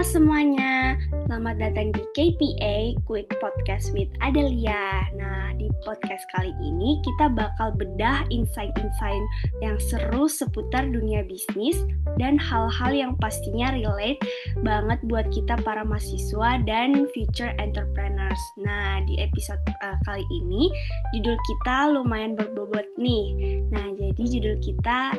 Halo semuanya, selamat datang di KPA Quick Podcast with Adelia. Nah, di podcast kali ini kita bakal bedah insight-insight yang seru seputar dunia bisnis dan hal-hal yang pastinya relate banget buat kita para mahasiswa dan future entrepreneurs. Nah, di episode kali ini judul kita lumayan berbobot nih. Nah, jadi judul kita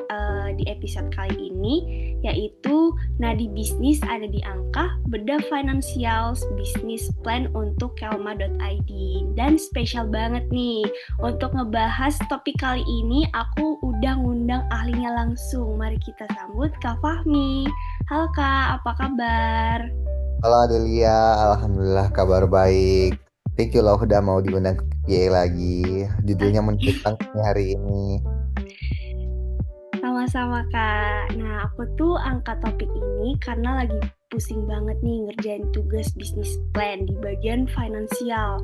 di episode kali ini yaitu Nadi Bisnis ada di angka, bedah finansial bisnis plan untuk kelma.id. Dan spesial banget nih, untuk ngebahas topik kali ini aku udah ngundang ahlinya langsung. Mari kita sambut Kak Fahmi. Halo Kak, apa kabar? Halo Adelia, Alhamdulillah kabar baik. Thank you loh udah mau diundang ke PA lagi. Judulnya menarik banget nih hari ini. Sama-sama Kak. Nah, aku tuh angkat topik ini karena lagi pusing banget nih ngerjain tugas bisnis plan di bagian finansial.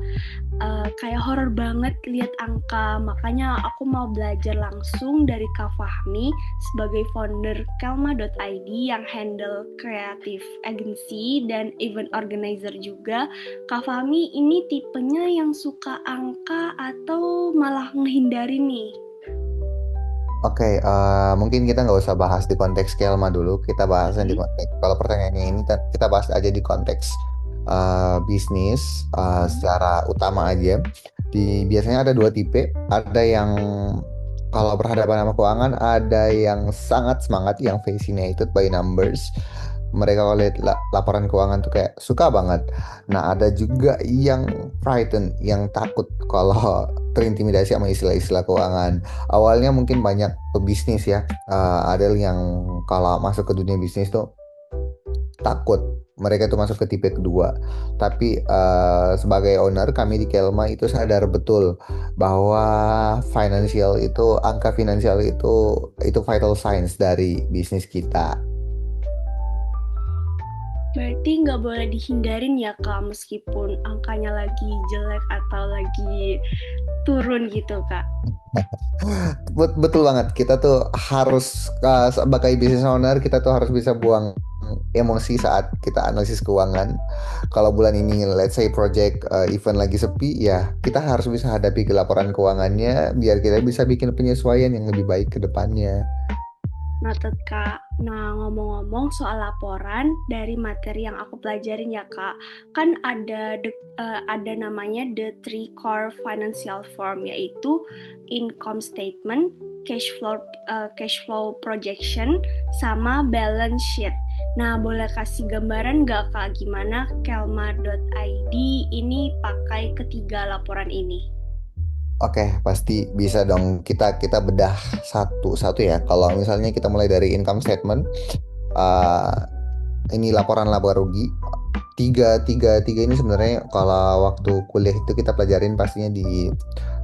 Kayak horor banget lihat angka, makanya aku mau belajar langsung dari Kak Fahmi sebagai founder kelma.id yang handle creative agency dan event organizer juga. Kak Fahmi ini tipenya yang suka angka atau malah menghindari nih? Oke, mungkin kita nggak usah bahas di konteks Kelma dulu. Kita bahasnya di Mm-mm. konteks. Kalau pertanyaannya ini kita bahas aja di konteks bisnis secara utama aja. Biasanya ada dua tipe. Ada yang kalau berhadapan sama keuangan, ada yang sangat semangat, yang fascinated by numbers. Mereka kalau lihat laporan keuangan tuh kayak suka banget. Nah, ada juga yang frightened, yang takut kalau terintimidasi sama istilah-istilah keuangan. Awalnya mungkin banyak pebisnis ya, ada yang kalau masuk ke dunia bisnis tuh takut. Mereka tuh masuk ke tipe kedua. Tapi sebagai owner kami di Kelma itu sadar betul bahwa angka finansial itu vital signs dari bisnis kita. Berarti nggak boleh dihindarin ya Kak, meskipun angkanya lagi jelek atau lagi turun gitu Kak. Betul banget. Kita tuh harus sebagai business owner kita tuh harus bisa buang emosi saat kita analisis keuangan. Kalau bulan ini let's say project event lagi sepi ya, kita harus bisa hadapi ke laporan keuangannya biar kita bisa bikin penyesuaian yang lebih baik ke depannya. Noted Kak. Nah, ngomong-ngomong soal laporan dari materi yang aku pelajarin ya Kak, kan ada namanya the three core financial form, yaitu income statement, cash flow projection, sama balance sheet. Nah, boleh kasih gambaran nggak Kak gimana kelma.id ini pakai ketiga laporan ini? Oke, pasti bisa dong. Kita bedah satu-satu ya. Kalau misalnya kita mulai dari income statement, uh, ini laporan laba rugi. Tiga ini sebenarnya kalau waktu kuliah itu kita pelajarin pastinya di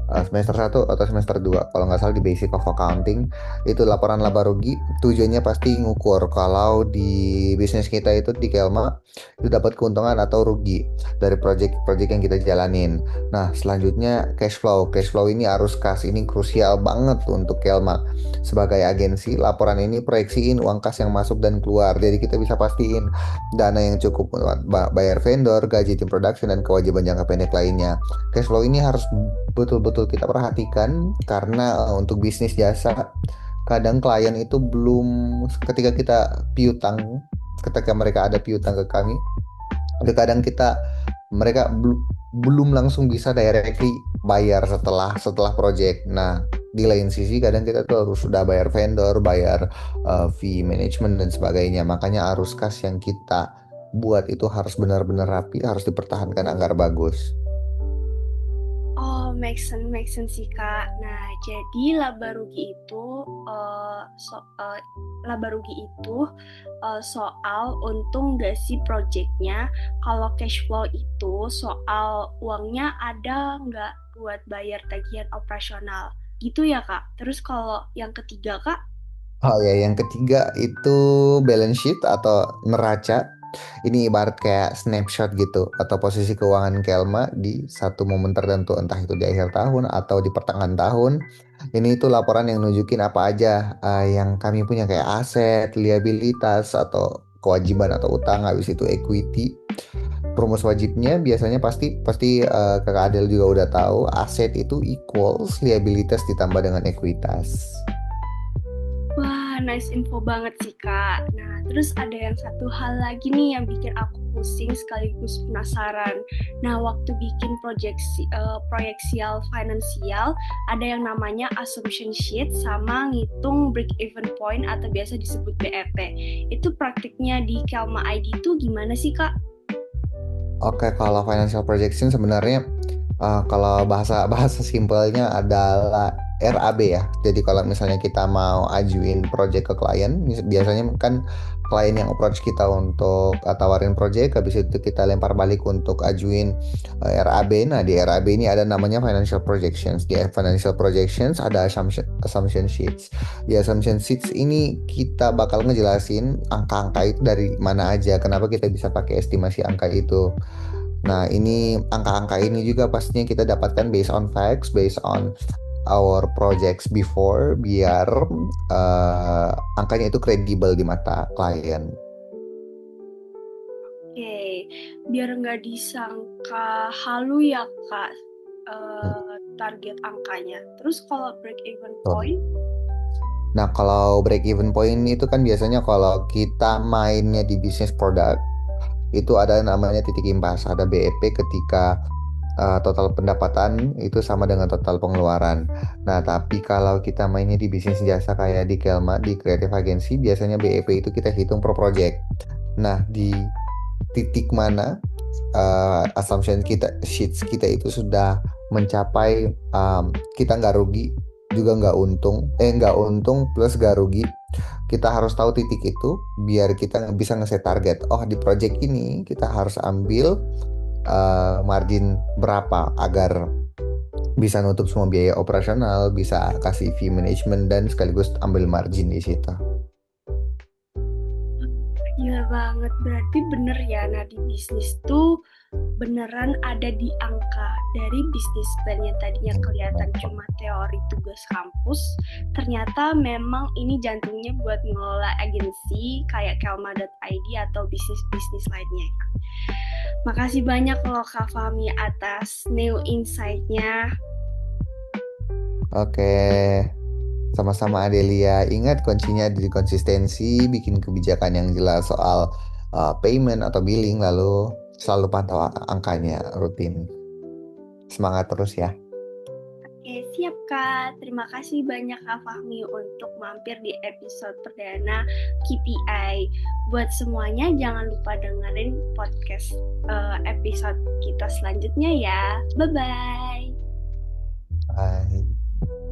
semester 1 atau semester 2 kalau nggak salah di Basic of Accounting. Itu laporan laba rugi tujuannya pasti ngukur kalau di bisnis kita itu di Kelma itu dapat keuntungan atau rugi dari project-project yang kita jalanin. Nah, selanjutnya cash flow ini arus kas, ini krusial banget untuk Kelma sebagai agensi. Laporan ini proyeksiin uang kas yang masuk dan keluar, jadi kita bisa pastiin dana yang cukup buat bayar vendor, gaji tim production, dan kewajiban jangka pendek lainnya. Cash flow ini harus betul-betul kita perhatikan karena untuk bisnis jasa kadang klien itu belum, ketika kita piutang, ketika mereka ada piutang ke kami, kadang mereka belum langsung bisa directly bayar setelah project. Nah, di lain sisi kadang kita tuh harus sudah bayar vendor, bayar fee management dan sebagainya. Makanya arus kas yang kita buat itu harus benar-benar rapi, harus dipertahankan agar bagus. Oh, make sense sih Kak. Nah, jadi laba rugi itu soal untung gak sih projectnya. Kalau cash flow itu soal uangnya ada nggak buat bayar tagihan operasional. Gitu ya Kak. Terus kalau yang ketiga Kak? Oh ya, yang ketiga itu balance sheet atau neraca. Ini ibarat kayak snapshot gitu atau posisi keuangan Kelma di satu momen tertentu, entah itu di akhir tahun atau di pertengahan tahun. Ini itu laporan yang nunjukin apa aja yang kami punya kayak aset, liabilitas atau kewajiban atau utang, habis itu equity. Rumus wajibnya biasanya pasti pasti Kakak Adel juga udah tahu, aset itu equals liabilitas ditambah dengan ekuitas. Wah, nice info banget sih, Kak. Nah, terus ada yang satu hal lagi nih yang bikin aku pusing sekaligus penasaran. Nah, waktu bikin proyeksial finansial, ada yang namanya assumption sheet sama ngitung break even point atau biasa disebut BEP. Itu praktiknya di Kelma ID itu gimana sih, Kak? Oke, kalau financial projection sebenarnya kalau bahasa bahasa simpelnya adalah RAB ya. Jadi kalau misalnya kita mau ajuin project ke klien, biasanya kan klien yang approach kita untuk tawarin project, habis itu kita lempar balik untuk ajuin RAB. Nah, di RAB ini ada namanya financial projections. Di financial projections ada assumption sheets. Di assumption sheets ini kita bakal ngejelasin angka-angka itu dari mana aja, kenapa kita bisa pakai estimasi angka itu. Nah, ini angka-angka ini juga pastinya kita dapatkan based on facts, based on our projects before, biar angkanya itu kredibel di mata klien. Oke, biar nggak disangka halu ya, Kak, target angkanya. Terus kalau break even point? Nah, kalau break even point itu kan biasanya kalau kita mainnya di bisnis produk, itu ada namanya titik impas, ada BEP ketika total pendapatan itu sama dengan total pengeluaran. Nah, tapi kalau kita mainnya di bisnis jasa kayak di Kelma, di Creative Agency, biasanya BEP itu kita hitung per project. Nah, di titik mana assumption kita, sheets kita itu sudah mencapai, kita nggak rugi, juga nggak untung plus nggak rugi. Kita harus tahu titik itu biar kita bisa ngeset target. Oh, di project ini kita harus ambil margin berapa agar bisa nutup semua biaya operasional, bisa kasih fee management dan sekaligus ambil margin di situ. Gila banget, berarti bener ya. Nah, di bisnis tuh beneran ada di angka. Dari bisnis plan yang tadinya kelihatan cuma teori tugas kampus, ternyata memang ini jantungnya buat ngelola agensi kayak Kelma.id atau bisnis-bisnis lainnya. Makasih banyak loh Kak Fahmi atas new insight-nya. Oke, sama-sama Adelia. Ingat kuncinya di konsistensi, bikin kebijakan yang jelas soal payment atau billing, lalu selalu pantau angkanya rutin. Semangat terus ya. Oke, siap Kak. Terima kasih banyak Kak Fahmi untuk mampir di episode perdana KPI. Buat semuanya jangan lupa dengerin podcast episode kita selanjutnya ya. Bye-bye.